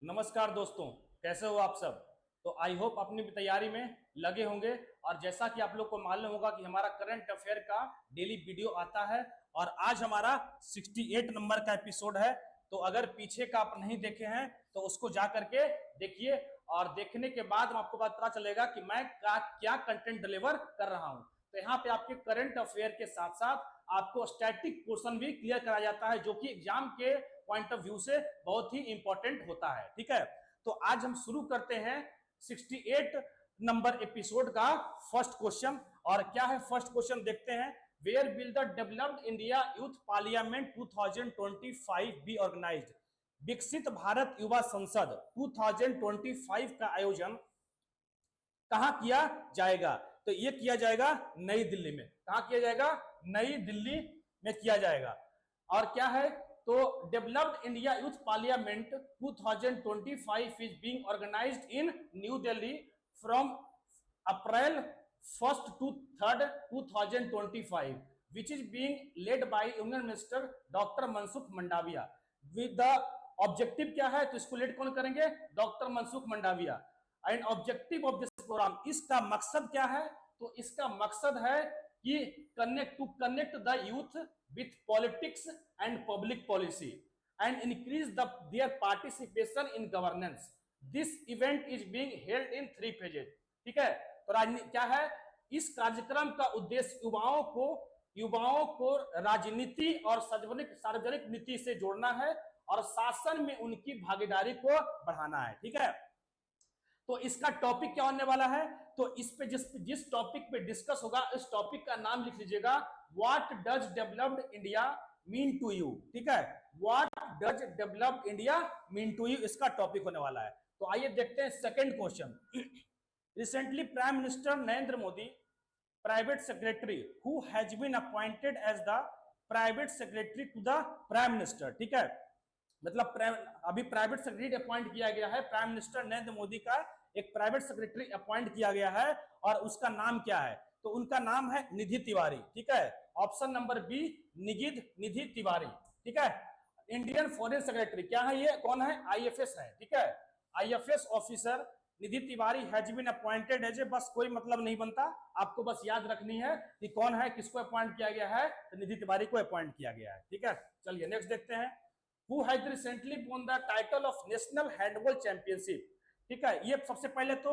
नमस्कार दोस्तों, कैसे हो आप सब। तो आई होप अपनी तैयारी में लगे होंगे। और जैसा कि आप लोग को मालूम होगा कि हमारा करंट अफेयर का डेली वीडियो आता है और आज हमारा 68 नंबर का एपिसोड है। तो अगर पीछे का आप नहीं देखे हैं तो उसको जा करके देखिए और देखने के बाद आपको पता चलेगा कि मैं क्या कंटेंट डिलीवर कर रहा हूं। तो यहाँ पे आपके करंट अफेयर के साथ साथ आपको स्टैटिक पोर्शन भी क्लियर कराया जाता है, जो कि एग्जाम के पॉइंट ऑफ व्यू से बहुत ही इंपॉर्टेंट होता है। ठीक है, तो आज हम शुरू करते हैं 68 नंबर एपिसोड का फर्स्ट क्वेश्चन। और क्या है फर्स्ट क्वेश्चन, देखते हैं। Where will the developed India youth parliament 2025 be organised? Viksit Bharat युवा संसद 2025 का आयोजन कहां किया जाएगा? तो ये किया जाएगा नई दिल्ली में। कहां किया जाएगा? नई दिल्ली में किया जाएगा। और क्या है? तो developed India youth parliament 2025 is being organised in New Delhi from April 1st to 3rd 2025, which is being led by union minister doctor Mansukh Mandaviya. With the objective क्या है? तो इसको लीड कौन करेंगे? Doctor Mansukh Mandaviya. And objective of this programme, इसका मकसद क्या है? तो इसका मकसद है कि connect the youth with politics and public policy and increase their participation in governance. This event is being held in 3 phases. ठीक है, तो क्या है इस कार्यक्रम का उद्देश्य? युवाओं को राजनीति और सार्वजनिक नीति से जोड़ना है और शासन में उनकी भागीदारी को बढ़ाना है। ठीक है, तो इसका टॉपिक क्या होने वाला है? तो इस पे जिस टॉपिक पे डिस्कस होगा, इस टॉपिक का नाम लिख लीजिएगा, what does developed India mean to you. ठीक है, what does developed India mean to you, इसका टॉपिक होने वाला है। तो आइए देखते हैं second question. Recently prime minister Narendra Modi private secretary who has been appointed as the private secretary to the prime minister. ठीक है, मतलब अभी प्राइवेट सेक्रेटरी अपॉइंट किया गया है, प्राइम मिनिस्टर नरेंद्र मोदी का एक प्राइवेट सेक्रेटरी अपॉइंट किया गया है और उसका नाम क्या है? तो उनका नाम है निधि तिवारी। ठीक है, ऑप्शन नंबर बी, निधि तिवारी। ठीक है, इंडियन फॉरेन सेक्रेटरी क्या है? ये कौन है? आईएफएस है। ठीक है, IFS officer Nidhi Tiwari has been appointed as a, बस कोई मतलब नहीं बनता, आपको बस याद रखनी है कि कौन है, किसको अपॉइंट किया गया है। तो निधि तिवारी को अपॉइंट किया गया है। ठीक है, चलिए नेक्स्ट देखते हैं। Who has recently won the title of National Handball Championship? ठीक है, ये सबसे पहले तो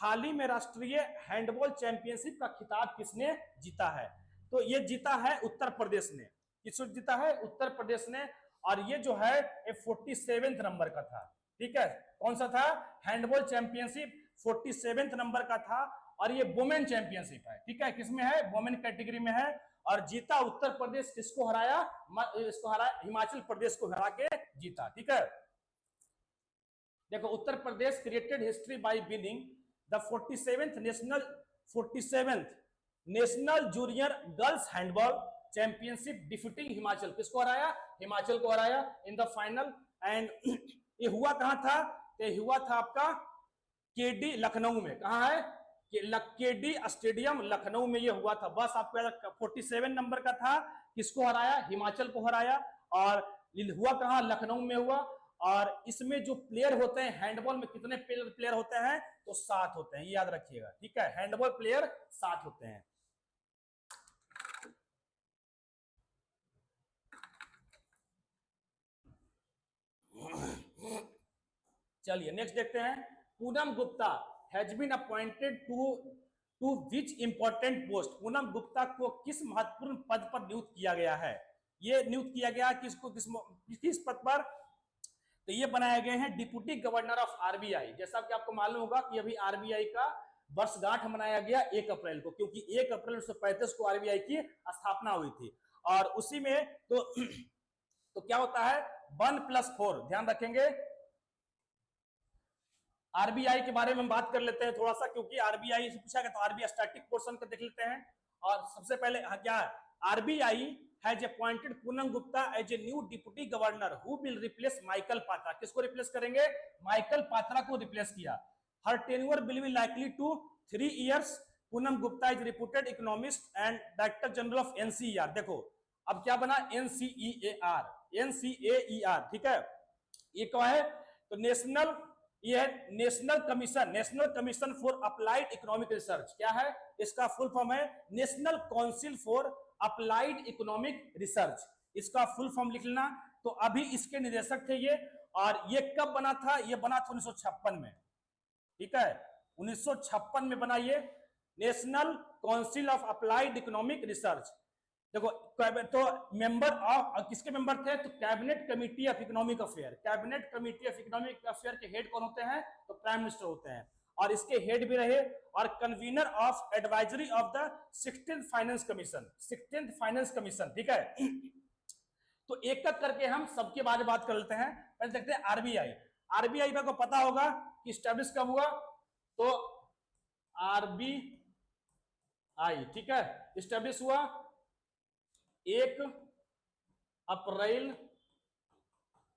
हाल ही में राष्ट्रीय हैंडबॉल चैंपियनशिप का खिताब किसने जीता है? तो ये जीता है उत्तर प्रदेश ने। किसने जीता है? उत्तर प्रदेश ने। और ये जो है 47th नंबर का था। ठीक है, कौन सा था? हैंडबॉल चैंपियनशिप 47th नंबर का था। और ये वुमेन चैंपियनशिप है। ठीक है, किसमें है? वुमेन कैटेगरी में है। और जीता उत्तर प्रदेश। किसको हराया? इसको हराया, हिमाचल प्रदेश को हरा के जीता। ठीक है, देखो Uttar Pradesh created history by winning the 47th national junior girls handball championship defeating Himachal. किसको हराया? हिमाचल को हराया इन द फाइनल। एंड ये हुआ कहां था? ये हुआ था आपका केडी लखनऊ में। कहां है? केडी स्टेडियम लखनऊ में ये हुआ था। बस आपको 47 नंबर का था। किसको हराया? हिमाचल को हराया। और हुआ कहां? लखनऊ में हुआ। और इसमें जो प्लेयर होते हैं हैंडबॉल में, कितने प्लेयर होते हैं? तो 7 होते हैं, ये याद रखिएगा। ठीक है, हैंडबॉल प्लेयर 7 होते हैं। चलिए नेक्स्ट देखते हैं। Poonam Gupta has been appointed to which important post? Poonam Gupta को किस महत्वपूर्ण पद पर नियुक्त किया गया है? ये नियुक्त किया गया किसको? किस पद पर? तो ये बनाए गए हैं डिप्टी गवर्नर ऑफ आरबीआई। जैसा कि आपको मालूम होगा कि अभी आरबीआई का वर्षगांठ मनाया गया 1 अप्रैल को, क्योंकि 1 अप्रैल 1935 को आरबीआई की स्थापना हुई थी। और उसी में तो क्या होता है? 1+4, ध्यान रखेंगे। आरबीआई के बारे में हम बात कर लेते हैं थोड़ा सा, क्योंकि आरबीआई से पूछा गया, तो आरबीआई स्टैटिक पोर्शन को देख लेते हैं। और सबसे पहले क्या है? RBI has appointed Poonam Gupta as a new deputy governor who will replace Michael Patra. किसको रिप्लेस करेंगे? माइकल पात्रा को रिप्लेस किया। Her tenure will be likely to 3 years। Poonam Gupta is reputed economist and director general of NCER. देखो अब क्या बना? एनसीईआर। ठीक है, ये क्या है? तो national commission for applied economic research क्या है, इसका फुल फॉर्म है national council for applied economic research, इसका फुल फॉर्म लिख लेना। तो अभी इसके निदेशक थे ये, और ये कब बना था, ये बना था 1956 में, ठीक है, 1956 में बना ये national council of applied economic research. देखो तो मेंबर ऑफ किसके मेंबर थे, तो cabinet committee of economic affair, cabinet committee of economic affair के हेड कौन होते हैं, तो प्राइम मिनिस्टर होते हैं, और इसके हेड भी रहे, और convener of advisory of the 16th finance commission, 16th finance commission, ठीक है। तो एक एक करके हम सबके बारे में बात कर लेते हैं। पहले देखते हैं आरबीआई। आरबीआई को पता होगा कि स्टैब्लिश कब हुआ, तो आरबीआई, ठीक है, स्टैब्लिश हुआ 1 अप्रैल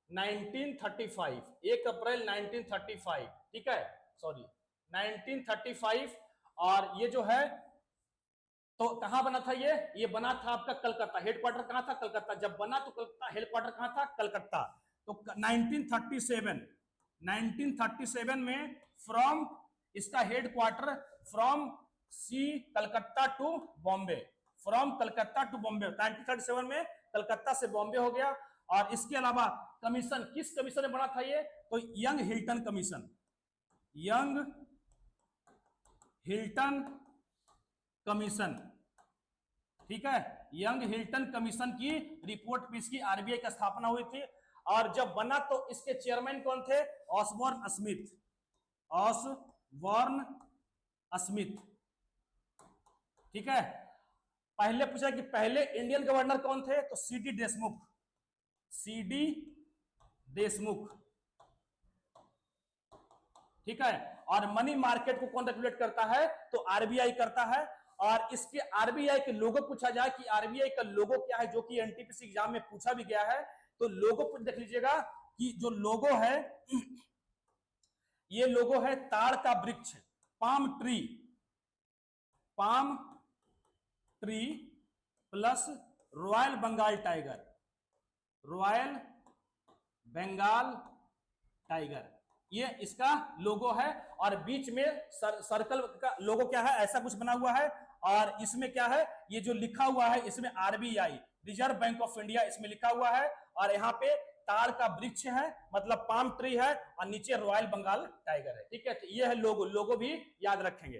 1935, 1 अप्रैल 1935, ठीक है, सॉरी 1935। और ये जो है तो कहां बना था, ये बना था आपका कलकत्ता, हेडक्वार्टर कहां था, कलकत्ता, जब बना तो कलकत्ता, हेडक्वार्टर कहां था, कलकत्ता। तो 1937 में फ्रॉम, इसका headquarter from Calcutta to Bombay, from Calcutta to Bombay, 1937 में कलकत्ता से बॉम्बे हो गया। और इसके अलावा कमीशन, किस कमीशन में बना था ये, तो young Hilton commission, young Hilton commission, ठीक है, यंग हिल्टन कमीशन की रिपोर्ट पे इसकी आरबीआई की स्थापना हुई थी। और जब बना तो इसके चेयरमैन कौन थे, ऑसबॉर्न स्मिथ, ऑसबॉर्न स्मिथ, ठीक है। पहले पूछा कि पहले इंडियन गवर्नर कौन थे, तो सीडी देशमुख, सीडी देशमुख, ठीक है। और मनी मार्केट को कौन रेगुलेट करता है, तो आरबीआई करता है। और इसके आरबीआई के लोगो पूछा जाए कि आरबीआई का लोगो क्या है, जो कि एनटीपीसी एग्जाम में पूछा भी गया है, तो लोगो पर देख लीजिएगा कि जो लोगो है, ये लोगो है ताड़ का वृक्ष, palm tree, palm tree plus royal Bengal tiger, royal Bengal tiger, ये इसका लोगो है। और बीच में सर्कल का लोगो क्या है, ऐसा कुछ बना हुआ है। और इसमें क्या है, ये जो लिखा हुआ है, इसमें RBI, reserve bank of India, इसमें लिखा हुआ है। और यहाँ पे ताड़ का वृक्ष है, मतलब पाम ट्री है, और नीचे रॉयल बंगाल टाइगर है, ठीक है। तो ये है लोगो, लोगो भी याद रखेंगे,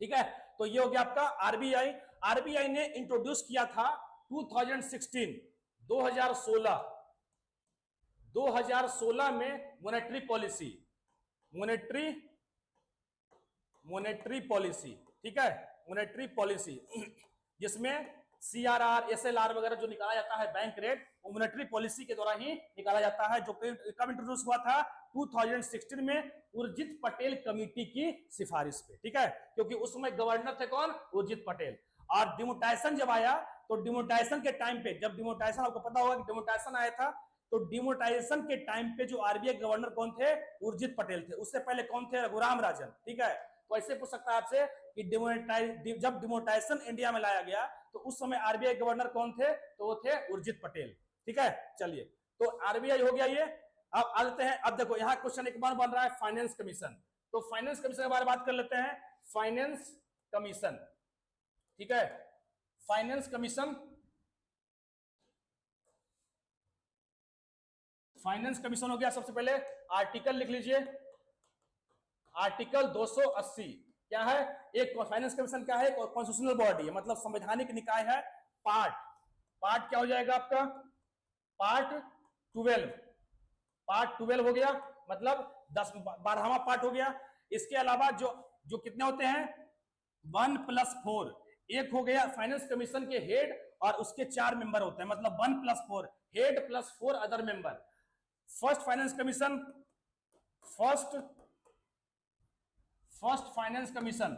ठीक है। तो ये हो गया आपका आरबीआई। आरबीआई ने इंट्रोड्यूस किया था 2016, 2016 में मॉनेटरी पॉलिसी, मॉनेटरी पॉलिसी, ठीक है, मॉनेटरी पॉलिसी, जिसमें सीआरआर, एसएलआर वगैरह जो निकाला जाता है बैंक रेट, वो मॉनेटरी पॉलिसी के द्वारा ही निकाला जाता है। जो कब इंट्रोड्यूस हुआ था, 2016 में उर्जित पटेल कमेटी की सिफारिश पे, ठीक है, क्योंकि उस समय गवर्नर थे कौन, उर्जित पटेल। और डिमोटाइजेशन जब आया, तो डिमोटाइजेशन के टाइम पे, जब डिमोटाइजेशन, आपको पता होगा कि डिमोटाइजेशन आया था, तो डिमोटाइजेशन के टाइम पे जो आरबीआई गवर्नर कौन थे, उर्जित पटेल थे। उससे पहले कौन थे, रघुराम राजन, ठीक है। तो ऐसे पूछ सकता है आपसे कि जब डिमोटाइजेशन इंडिया में लाया गया, तो उस समय आरबीआई गवर्नर कौन थे, तो वो थे उर्जित पटेल, ठीक है। चलिए, तो आरबीआई हो गया ये। अब आते हैं, अब देखो यहाँ क्वेश्चन एक बार बन रहा है फाइनेंस कमीशन, तो फाइनेंस कमीशन के बारे में बात कर लेते हैं। फाइनेंस कमीशन, ठीक है, फाइनेंस कमीशन, फाइनेंस कमीशन हो गया। सबसे पहले आर्टिकल लिख लीजिए, आर्टिकल 280 क्या है, एक फाइनेंस कमीशन क्या है, कॉन्स्टिट्यूशनल बॉडी है, मतलब संवैधानिक निकाय है। पार्ट क्या हो जाएगा आपका, पार्ट 12 हो गया, मतलब 12वां पार्ट हो गया। इसके अलावा जो कितने होते हैं, 1+4, एक हो गया फाइनेंस कमीशन के हेड, और उसके 4 मेंबर होते हैं, मतलब 1+4 head plus 4 other member. First finance commission, first finance commission,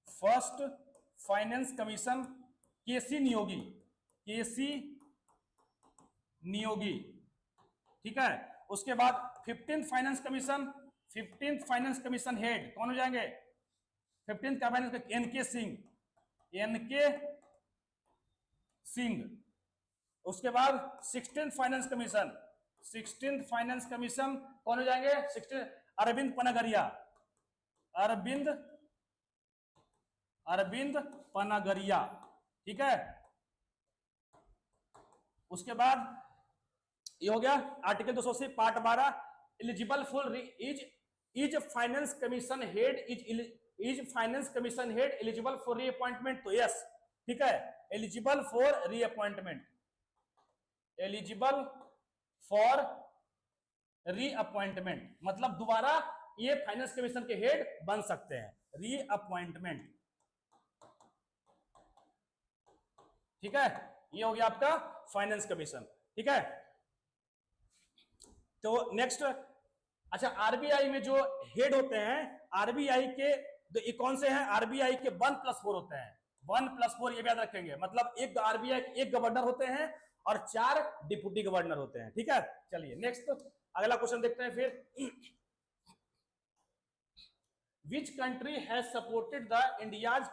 first finance commission KC Neogy, ठीक है। उसके बाद 15th फाइनेंस कमीशन हेड कौन हो जाएंगे, 15th का फाइनेंस, एनके सिंह, उसके बाद 16th finance commission, 16th finance commission कौन हो जाएंगे? 16 अरविंद पनागरिया, अरविंद पनागरिया, ठीक है। उसके बाद ये हो गया article 280 part 12, eligible for is finance commission head is finance commission head eligible for reappointment, तो यस, ठीक है, eligible for reappointment, eligible for reappointment मतलब दोबारा ये फाइनेंस कमीशन के हेड बन सकते हैं, रीअपॉइंटमेंट, ठीक है। ये हो गया आपका फाइनेंस कमीशन, ठीक है। तो नेक्स्ट, अच्छा आरबीआई में जो हेड होते हैं, आरबीआई के ये कौन से हैं? आरबीआई के 1+4 होते हैं, 1+4, ये याद रखेंगे, मतलब एक आरबीआई एक गवर्नर होते हैं और 4 डिप्टी गवर्नर होते हैं, ठीक है। चलिए नेक्स्ट अगला क्वेश्चन देखते हैं फिर। Which country has supported the India's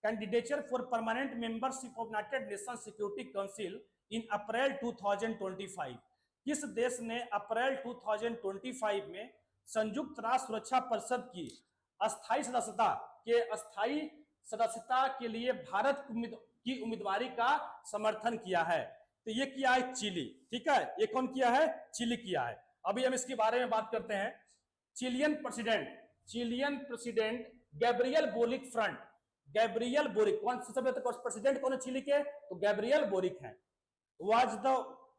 candidature for permanent membership of United Nations Security Council in April 2025? किस देश ने अप्रैल 2025 में संयुक्त राष्ट्र सुरक्षा परिषद की अस्थायी सदस्यता के लिए भारत की उम्मीदवारी का समर्थन किया है? तो ये किया है चिली, ठीक है। ये कौन किया है? चिली किया है। अभी हम इसके बारे में बात करते हैं। Chilean president Gabriel boric front, Gabriel boric, कौन प्रेसिडेंट कौन है चिली के? तो गैब्रियल बोरिक है।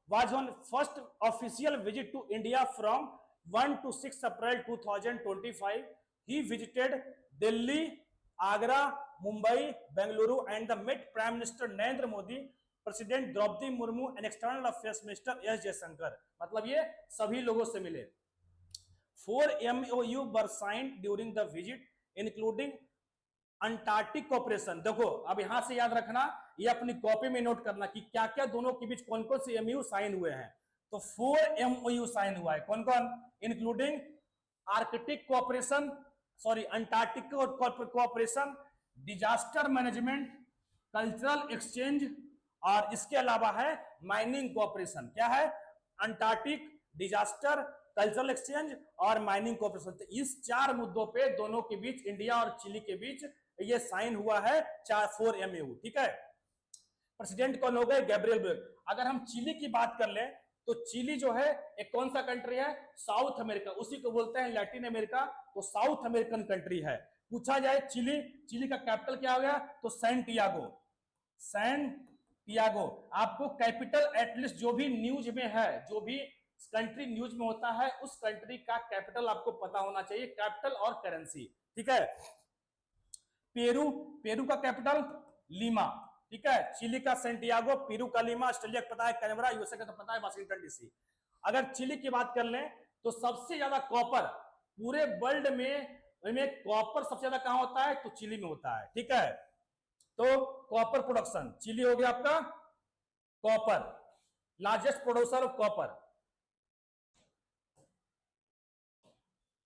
was on first official visit to India from 1 to 6 April 2025. He visited Delhi, Agra, Mumbai, Bengaluru and the met Prime Minister Narendra Modi, President Draupadi Murmu and External Affairs Minister S. Jaishankar. मतलब ये सभी लोगों से मिले। 4 MOU were signed during the visit, including Antarctic cooperation. देखो अब यहां से याद रखना, ये अपनी कॉपी में नोट करना कि क्या क्या दोनों के बीच कौन कौन से एमओयू साइन हुए हैं। तो 4 MOU साइन हुआ है, कौन कौन? Including Arctic cooperation, sorry Antarctic cooperation, disaster management, cultural exchange और इसके अलावा है माइनिंग कॉपरेशन। क्या है? अंटार्कटिक, डिजास्टर, कल्चरल एक्सचेंज और माइनिंग कॉपरेशन। तो इस 4 मुद्दों पे दोनों के बीच, इंडिया और चिली के बीच ये साइन हुआ है 4 MOU, ठीक है। प्रेसिडेंट कौन हो गए? Gabriel boric. अगर हम चिली की बात कर लें तो चिली जो है एक कौन सा कंट्री है? साउथ अमेरिका, उसी को बोलते हैं लैटिन अमेरिका, तो साउथ अमेरिकन कंट्री है। पूछा जाए चिली का कैपिटल क्या हो गया? तो सैंटियागो, आपको कैपिटल एटलीस्ट जो भी न्यूज में है, जो भी कंट्री न्यूज में होता है, उस कंट्री का कैपिटल आपको पता होना चाहिए, कैपिटल और करेंसी, ठीक है। पेरू का कैपिटल लीमा, ठीक है। चिली का सैंटियागो, पेरू का लीमा, ऑस्ट्रेलिया का पता है कैनबरा, यूएसए का तो पता है वाशिंगटन डीसी। अगर चिली की बात कर लें तो सबसे ज्यादा कॉपर पूरे वर्ल्ड में कॉपर सबसे ज्यादा कहां होता है? तो चिली में होता है, ठीक है। तो कॉपर प्रोडक्शन चिली हो गया आपका copper, largest producer of copper,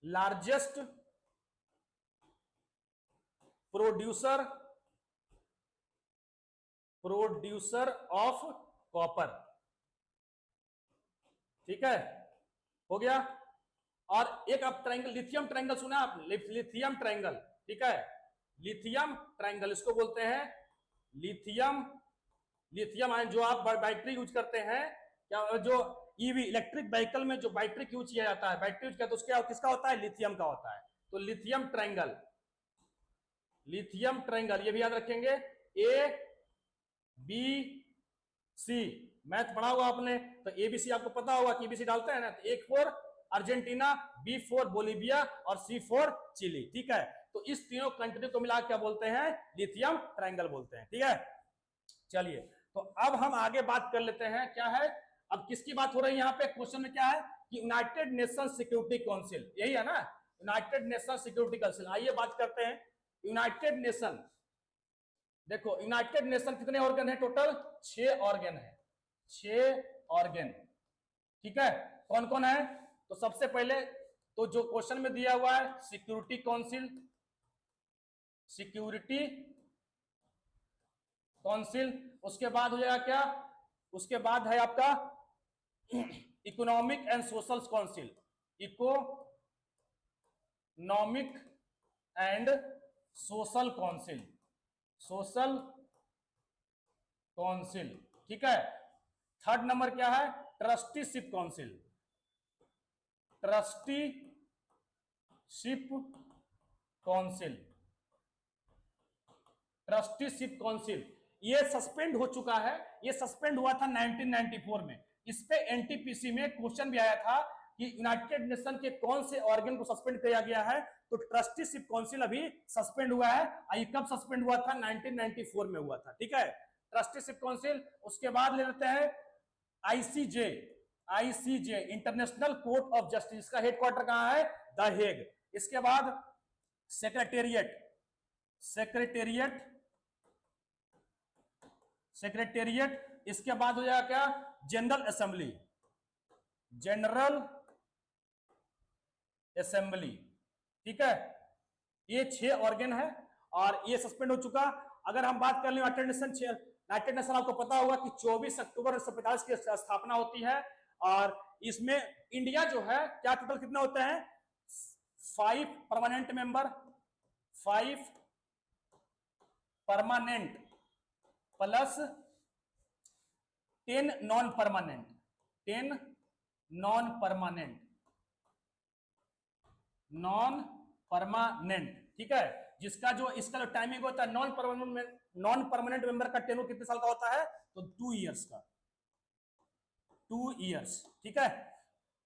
largest producer of copper, ठीक है, हो गया। और एक आप ट्रायंगल, लिथियम ट्रायंगल सुना आप? लिथियम ट्रायंगल, ठीक है, लिथियम ट्रायंगल इसको बोलते हैं। लिथियम आयन जो आप बैटरी यूज करते हैं, क्या जो ईवी इलेक्ट्रिक व्हीकल में जो बैटरी यूज किया जाता है, बैटरी यूज किया तो उसका किसका होता है? लिथियम का होता है। तो लिथियम ट्रायंगल ये भी याद रखेंगे। ए बी सी मैथ पढ़ा होगा आपने, तो एबीसी आपको पता होगा कि एबीसी डालते हैं ना, तो 1 for Argentina, B for Bolivia और सी फॉर चिली, ठीक है। तो इस तीनों कंट्री को मिला क्या बोलते हैं? लिथियम ट्रायंगल बोलते हैं, ठीक है। चलिए तो अब हम आगे बात कर लेते हैं, क्या है अब किसकी बात हो रही है यहाँ पे? क्वेश्चन में क्या है कि यूनाइटेड नेशन सिक्योरिटी काउंसिल, यही है ना, यूनाइटेड नेशन सिक्योरिटी काउंसिल। आइए बात करते हैं यूनाइटेड नेशन। देखो यूनाइटेड नेशन कितने ऑर्गन है? टोटल 6 ऑर्गन है, 6 ऑर्गन, ठीक है। कौन कौन है? तो सबसे पहले तो जो क्वेश्चन में दिया हुआ है सिक्योरिटी काउंसिल, उसके बाद हो जाएगा क्या? उसके बाद है आपका economic and social council, economic and social council, social council, ठीक है। थर्ड नंबर क्या है, trusteeship council, trusteeship council, trusteeship council ये सस्पेंड हो चुका है, ये सस्पेंड हुआ था 1994 में। इस पे एनटीपीसी में क्वेश्चन भी आया था कि यूनाइटेड नेशन के कौन से ऑर्गन को सस्पेंड किया गया है, तो ट्रस्टीशिप काउंसिल अभी सस्पेंड हुआ है। ये कब सस्पेंड हुआ था, 1994 में हुआ था, ठीक है, ट्रस्टीशिप काउंसिल। उसके बाद ले लेते हैं ICJ, ICJ international court of justice का हेडक्वार्टर कहां है, द हेग। इसके बाद सेक्रेटेरिएट, सेक्रेटेरिएट, सेक्रेटेरिएट। इसके बाद हो जाएगा क्या, जनरल असेंबली, जनरल असेंबली, ठीक है। ये 6 ऑर्गन है और ये सस्पेंड हो चुका। अगर हम बात कर लें यूनाइटेड नेशन आपको पता होगा कि 24 अक्टूबर 1945 की स्थापना होती है और इसमें इंडिया जो है क्या टोटल कितना होते हैं, 5 permanent member, 5 permanent plus 10 non permanent, 10 non permanent, non permanent, ठीक है। जिसका जो इसका जो टाइमिंग होता है नॉन परमानेंट मेंबर का टेन्योर कितने साल का होता है, तो 2 इयर्स का, 2 इयर्स, ठीक है।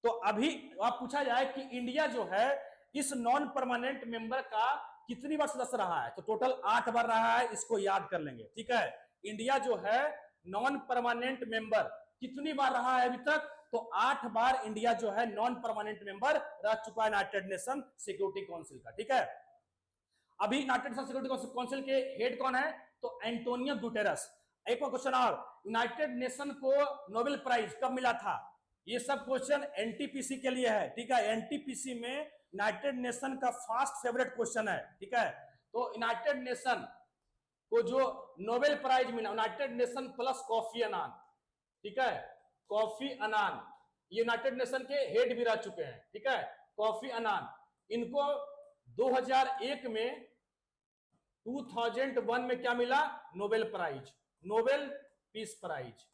तो अभी आप पूछा जाए कि इंडिया जो है इस नॉन परमानेंट मेंबर का कितनी बार सदस्य रहा है, तो टोटल 8 बार रहा है, इसको याद कर लेंगे, ठीक है। इंडिया जो है नॉन परमानेंट मेंबर कितनी बार रहा है अभी तक, तो 8 बार इंडिया जो है नॉन परमानेंट मेंबर रह चुका है यूनाइटेड नेशन सिक्योरिटी काउंसिल का, ठीक है। अभी यूनाइटेड नेशन सिक्योरिटी काउंसिल के हेड कौन है, तो एंटोनियो गुटेरस। एक और क्वेश्चन और, यूनाइटेड नेशन को नोबेल प्राइज कब मिला था, ये सब क्वेश्चन एनटीपीसी के लिए है, ठीक है। एनटीपीसी में यूनाइटेड नेशन का फास्ट फेवरेट क्वेश्चन है, ठीक है। तो यूनाइटेड नेशन को जो नोबेल प्राइज मिला, यूनाइटेड नेशन प्लस कॉफी अनान, ठीक है, कॉफी अनान, ये यूनाइटेड नेशन के हेड भी रह चुके हैं, ठीक है, कॉफी अनान। इनको 2001 में 2001 में क्या मिला, Nobel prize, Nobel peace prize.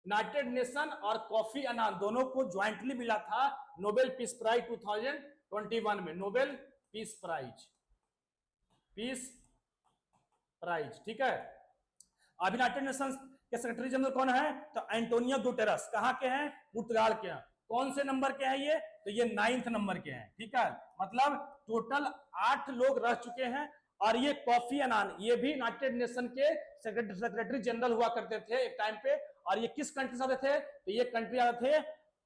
United Nation और कॉफी अनान दोनों को ज्वाइंटली मिला था नोबेल पीस प्राइज 2021 में, Nobel peace prize, peace prize, ठीक है। अब यूनाइटेड नेशंस के सेक्रेटरी जनरल कौन है, तो एंटोनियो गुटेरस, कहां के हैं, पुर्तगाल के हैं। कौन से नंबर के हैं ये, तो ये 9th नंबर के हैं, ठीक है। मतलब टोटल 8 लोग रह चुके हैं। और ये कॉफी अनान ये भी यूनाइटेड नेशन के सेक्रेटरी जनरल हुआ करते थे एक टाइम पे। और ये किस कंट्री से आते थे, तो ये कंट्री आते थे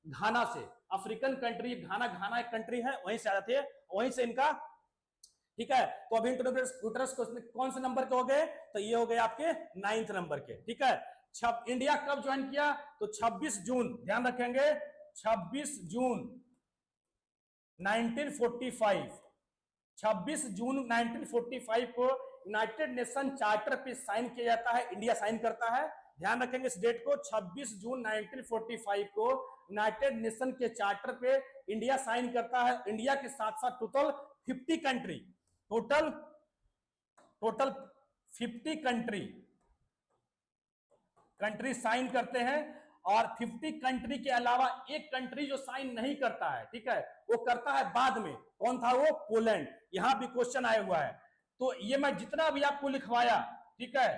घाना से, अफ्रीकन कंट्री, घाना एक कंट्री है, वहीं से आते थे, वहीं से इनका, ठीक है। तो अभी गुटेरस कौन से नंबर के हो गए, तो ये हो गए आपके 9th नंबर के, ठीक है। इंडिया कब ज्वाइन किया, तो 26 जून, ध्यान रखेंगे 26 जून 1945, 26 जून 1945 को यूनाइटेड नेशन चार्टर पे साइन किया जाता है, इंडिया साइन करता है। ध्यान रखेंगे इस डेट को, 26 जून 1945 को यूनाइटेड नेशन के चार्टर पे इंडिया साइन करता है। इंडिया के साथ साथ total 50 country, total 50 country sign करते हैं। और 50 कंट्री के अलावा एक कंट्री जो साइन नहीं करता है, ठीक है, वो करता है बाद में, कौन था वो, पोलैंड। यहां भी क्वेश्चन आया हुआ है, तो ये मैं जितना भी आपको लिखवाया, ठीक है,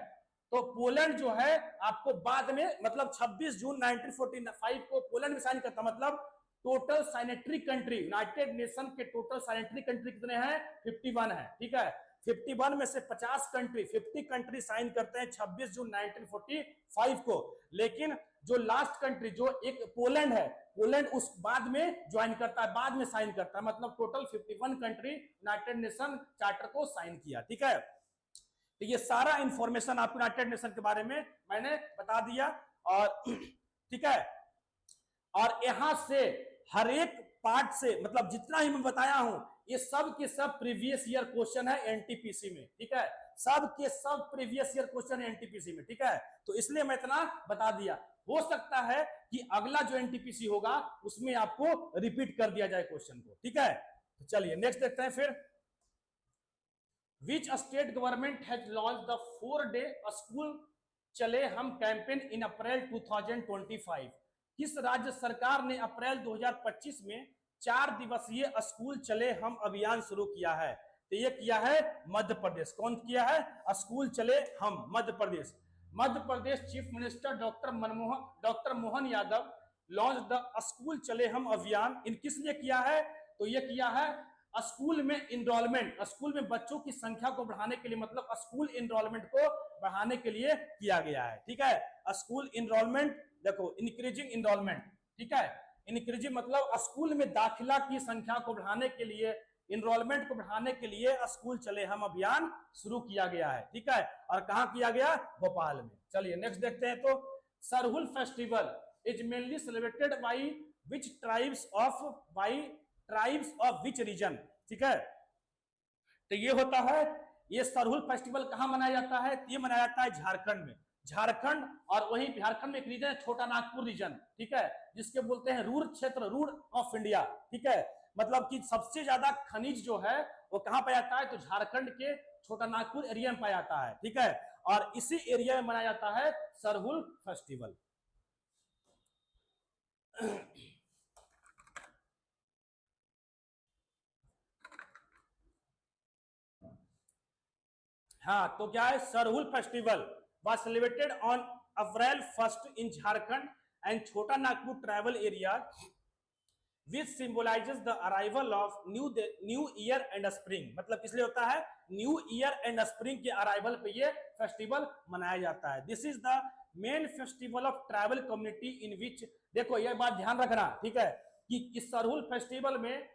तो पोलैंड जो है आपको बाद में, मतलब 26 जून 1945 को पोलैंड में साइन करता, मतलब टोटल साइनेटरी कंट्री, यूनाइटेड नेशन के टोटल साइनेटरी कंट्री कितने हैं, 51 है, ठीक है। 51 में से 50 कंट्री साइन करते हैं 26 जून 1945 को। लेकिन जो लास्ट कंट्री जो एक पोलैंड है, पोलैंड उस बाद में ज्वाइन करता है, बाद में साइन करता है, मतलब total 51 country United nation charter को साइन किया, ठीक है। तो ये सारा इंफॉर्मेशन आपको यूनाइटेड नेशन के बारे में मैंने बता दिया, और ठीक है। और यहां से हर एक पार्ट से, मतलब जितना ही मैं बताया हूं, ये सब के सब प्रीवियस ईयर क्वेश्चन है एनटीपीसी में, ठीक है, सब के सब प्रीवियस ईयर क्वेश्चन है एनटीपीसी में, ठीक है। तो इसलिए मैं इतना बता दिया। हो सकता है कि अगला जो एनटीपीसी होगा उसमें आपको रिपीट कर दिया जाए क्वेश्चन को, ठीक है। तो चलिए नेक्स्ट देखते हैं फिर। विच state government has launch the 4-day school चले हम कैंपेन इन अप्रैल 2025? किस राज्य सरकार ने अप्रैल 2025 में 4 दिवसीय स्कूल चले हम अभियान शुरू किया है? तो ये किया है मध्य प्रदेश। कौन किया है? स्कूल चले हम, Madhya Pradesh. Madhya Pradesh chief minister doctor Mohan Yadav launch the school चले हम अभियान इन किस लिए किया है? तो ये किया है स्कूल में इनरोलमेंट, स्कूल में बच्चों की संख्या को बढ़ाने के लिए, मतलब स्कूल इनरोलमेंट को बढ़ाने के लिए किया गया है, ठीक है। स्कूल इनरोलमेंट, देखो इंक्रीजिंग इनरोलमेंट, ठीक है। इंक्रीजिंग मतलब स्कूल में दाखिला की संख्या को बढ़ाने के लिए, इनरोलमेंट को बढ़ाने के लिए स्कूल चले हम अभियान शुरू किया गया है, ठीक है। और कहां किया गया? भोपाल में। चलिए नेक्स्ट देखते हैं। तो Sarhul festival is mainly celebrated by which tribes of which region, ठीक है। तो ये होता है, ये सरहुल फेस्टिवल कहां मनाया जाता है? ये मनाया जाता है झारखंड में। झारखंड, और वहीं झारखंड में एक रीजन है छोटा नागपुर रीजन, ठीक है, जिसके बोलते हैं रूर क्षेत्र, रूर ऑफ इंडिया, ठीक है। मतलब कि सबसे ज्यादा खनिज जो है वो कहां पाया जाता है? तो झारखंड के छोटा नागपुर एरिया में पाया जाता है, ठीक है। और इसी एरिया में मनाया जाता है सरहुल फेस्टिवल। हाँ, तो क्या है? Sarhul festival was celebrated on April 1st in Jharkhand and Chota Nagpur tribal area, which symbolizes the arrival of new year and spring। मतलब किस लिए होता है? न्यू ईयर एंड स्प्रिंग के अराइवल पे ये फेस्टिवल मनाया जाता है। This is the main festival of tribal community in which, देखो ये बात ध्यान रखना, ठीक है, कि इस सरहुल फेस्टिवल में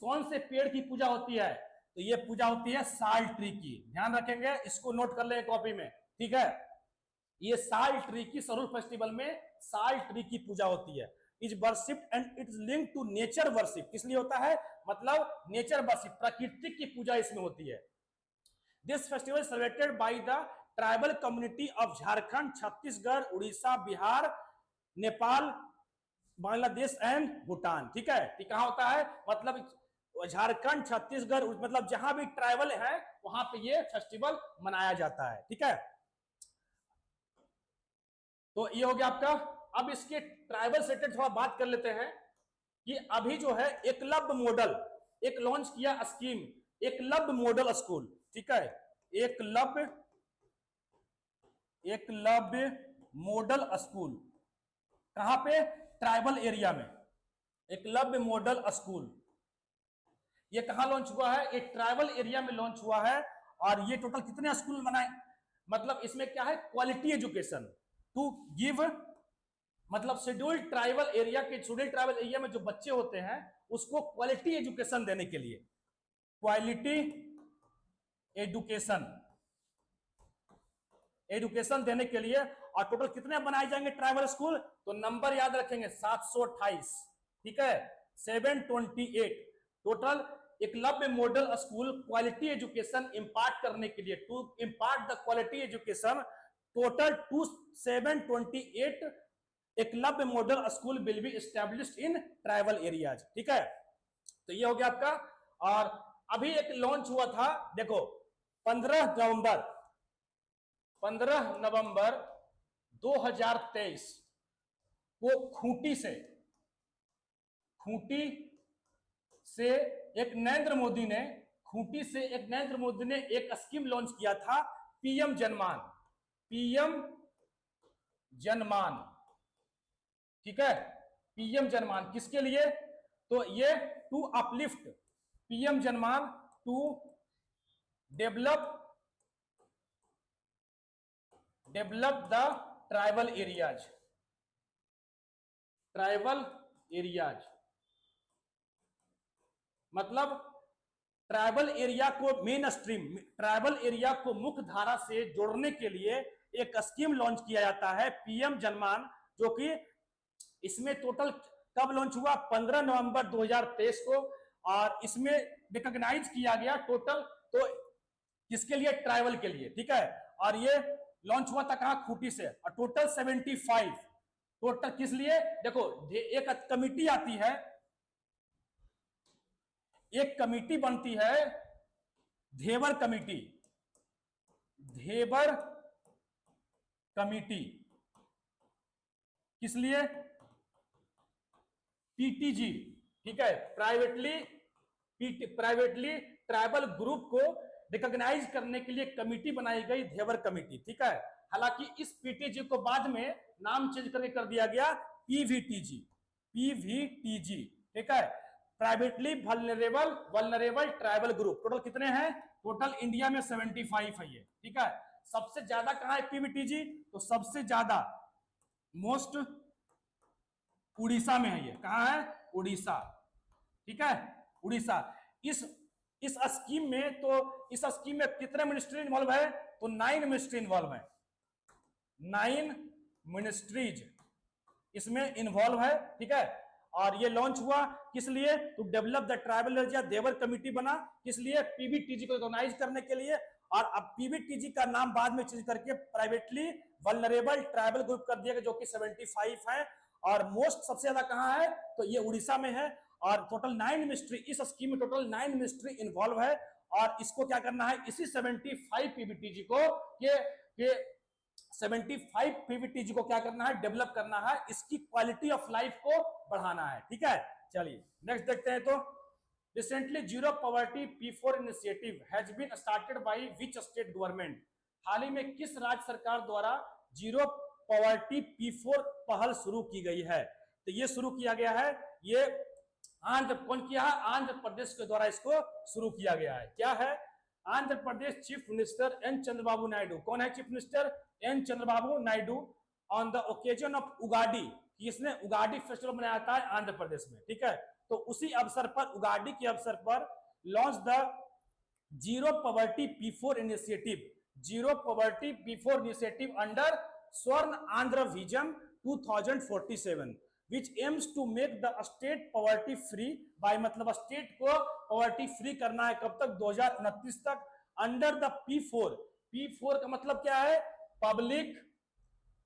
कौन से पेड़ की पूजा होती है? तो ये पूजा होती है साल ट्री की। ध्यान रखेंगे, इसको नोट कर ले कॉपी में, ठीक है। ये साल ट्री की, सरहुल फेस्टिवल में साल ट्री की पूजा होती है। Is worshipped and it's linked to nature worship. किस लिए होता है? मतलब नेचर वर्शिप, प्रकृति की पूजा इसमें होती है। This festival celebrated by the tribal community of Jharkhand, Chhattisgarh, Orissa, Bihar, Nepal, Bangladesh and Bhutan, ठीक है। कहां होता है? मतलब झारखंड, छत्तीसगढ़, मतलब जहां भी ट्राइबल है वहां पे ये फेस्टिवल मनाया जाता है, ठीक है। तो ये हो गया आपका। अब इसके ट्राइबल से थोड़ा बात कर लेते हैं कि अभी जो है एकलव्य मॉडल एक लॉन्च किया स्कीम, एकलव्य मॉडल स्कूल, ठीक है। एकलव्य मॉडल स्कूल कहां पे? ट्राइबल एरिया में। एकलव्य मॉडल स्कूल ये कहां लॉन्च हुआ है? एक ट्राइबल एरिया में लॉन्च हुआ है। और ये टोटल कितने स्कूल बनाए? मतलब इसमें क्या है? क्वालिटी एजुकेशन टू गिव, मतलब शेड्यूल्ड ट्राइबल एरिया के, शेड्यूल्ड ट्राइबल एरिया में जो बच्चे होते हैं उसको क्वालिटी एजुकेशन देने के लिए, क्वालिटी एजुकेशन देने के लिए। और टोटल कितने बनाए जाएंगे ट्राइबल स्कूल? तो नंबर याद रखेंगे 728, ठीक है, 728 total Eklavya model school quality education impart करने के लिए, to impart the quality education, total 728 Eklavya model school will be established in tribal areas, ठीक है। तो ये हो गया आपका। और अभी एक लॉन्च हुआ था, देखो 15 नवंबर 2023 को खूंटी से एक नरेंद्र मोदी ने एक स्कीम लॉन्च किया था, पीएम जनमान, ठीक है। पीएम जनमान किसके लिए? तो ये to uplift, PM Janman to develop the tribal areas, मतलब ट्राइबल एरिया को मेन स्ट्रीम, ट्राइबल एरिया को मुख्य धारा से जोड़ने के लिए एक स्कीम लॉन्च किया जाता है, पीएम जनमान, जो कि इसमें टोटल कब लॉन्च हुआ? 15 नवंबर 2023 को। और इसमें रिकॉग्नाइज किया गया टोटल, तो किसके लिए? ट्राइबल के लिए, ठीक है। और ये लॉन्च हुआ था कहां? खूंटी से। और टोटल 75 टोटल किस लिए, देखो एक कमिटी आती है, एक कमिटी बनती है धेवर कमिटी, धेवर कमिटी किस लिए, पीटीजी, ठीक है, प्राइवेटली ट्राइबल ग्रुप को रिकॉग्नाइज करने के लिए कमिटी बनाई गई, धेवर कमिटी, ठीक है। हालांकि इस पीटीजी को बाद में नाम चेंज करके कर दिया गया पीवीटीजी, पीवीटीजी, ठीक है, privately vulnerable tribal group. Total कितने हैं, टोटल इंडिया में 75 है ये, ठीक है। सबसे ज्यादा कहां है पीवीटीजी, तो सबसे ज्यादा मोस्ट उड़ीसा में है ये, कहां है, उड़ीसा, ठीक है, उड़ीसा। इस स्कीम में, तो इस स्कीम में कितने मिनिस्ट्री इन्वॉल्व है, तो 9 मिनिस्ट्री इन्वॉल्व है, 9 मिनिस्ट्रीज इसमें इन्वॉल्व है, ठीक है। और ये लॉन्च हुआ किस लिए, to develop the tribal area, Dhebar committee बना किस लिए, पीवीटीजी को रिकॉग्नाइज करने के लिए। और अब पीवीटीजी का नाम बाद में चेंज करके प्राइवेटली वल्नरेबल ट्राइबल ग्रुप कर दिया गया, जो कि 75 है। और मोस्ट सबसे ज्यादा कहां है, तो ये उड़ीसा में है। और टोटल 9 मिनिस्ट्री, इस स्कीम में टोटल 9 मिनिस्ट्री इन्वॉल्व है। और इसको क्या करना है, इसी 75 पीवीटीजी को ये 75 पीवीटीजी को क्या करना है, डेवलप करना है, इसकी क्वालिटी ऑफ लाइफ को बढ़ाना है, ठीक है। चलिए नेक्स्ट देखते हैं। तो recently zero poverty P4 initiative has been started by which state government, हाल ही में किस राज्य सरकार द्वारा जीरो पॉवर्टी P4 पहल शुरू की गई है, तो ये शुरू किया गया है, ये कौन किया है, आंध्र प्रदेश के द्वारा इसको शुरू किया गया है। क्या है, Andhra Pradesh chief minister N Chandrababu Naidu, कौन है chief minister, N Chandrababu Naidu, on the occasion of Ugadi, इसने उगाडी फेस्टिवल मनाया था आंध्र प्रदेश में, ठीक है। तो उसी अवसर पर, उगाडी के अवसर पर launch the zero poverty P4 initiative, zero poverty P4 initiative under स्वर्ण Andhra vision 2047 which aims to make the state poverty free by, मतलब स्टेट को पॉवर्टी फ्री करना है कब तक, 2029 तक, अंडर द P4 का मतलब क्या है, public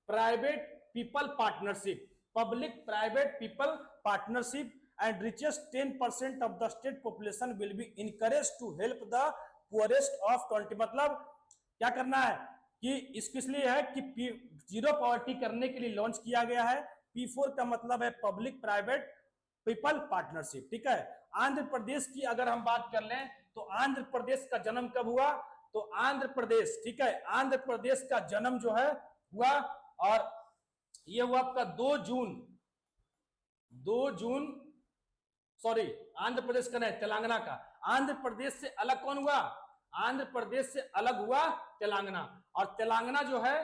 private people partnership, public private people partnership and richest 10% of the state population will be encouraged to help the poorest of 20, मतलब क्या करना है कि किस लिए है कि जीरो पॉवर्टी करने के लिए लॉन्च किया गया है। P4 का मतलब है पब्लिक प्राइवेट पीपल पार्टनरशिप, ठीक है। आंध्र प्रदेश की अगर हम बात कर लें, तो आंध्र प्रदेश का जन्म कब हुआ, तो आंध्र प्रदेश, ठीक है, आंध्र प्रदेश का जन्म जो है हुआ, और ये हुआ आपका 2 जून, सॉरी आंध्र प्रदेश का नहीं, तेलंगाना का। आंध्र प्रदेश से अलग कौन हुआ, आंध्र प्रदेश से अलग हुआ तेलंगाना। और तेलंगाना जो है,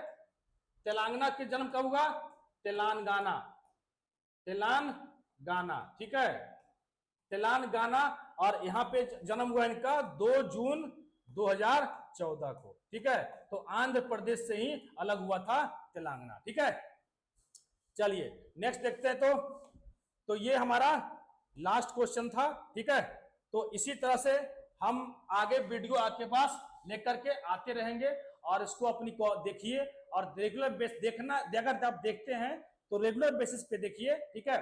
तेलंगाना के जन्म कब हुआ, तेलंगाना, ठीक है, तेलंगाना। और यहां पे जन्म हुआ इनका 2 जून 2014 को, ठीक है। तो आंध्र प्रदेश से ही अलग हुआ था तेलंगाना, ठीक है। चलिए नेक्स्ट देखते हैं। तो ये हमारा लास्ट क्वेश्चन था, ठीक है। तो इसी तरह से हम आगे वीडियो आपके पास लेकर के आते रहेंगे, और इसको अपनी को देखिए, और रेगुलर बेस देखना, अगर आप देखते हैं तो रेगुलर बेसिस पे देखिए, ठीक है।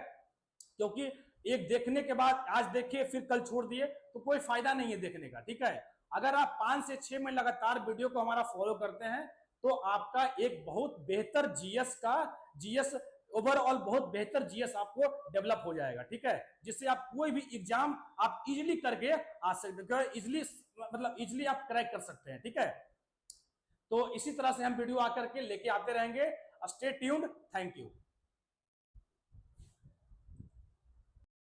क्योंकि एक देखने के बाद आज देखिए फिर कल छोड़ दिए तो कोई फायदा नहीं है देखने का, ठीक है। अगर आप 5 से 6 महीने लगातार वीडियो को हमारा फॉलो करते हैं, तो आपका एक बहुत बेहतर जीएस ओवरऑल बहुत बेहतर जीएस आपको डेवलप हो जाएगा, ठीक है। जिससे आप कोई भी एग्जाम आप इजीली करके आ सकते हैं, इजीली मतलब इजीली आप क्रैक कर सकते हैं, ठीक है। तो इसी तरह से हम वीडियो आकर के लेके आते रहेंगे। Stay tuned, thank you.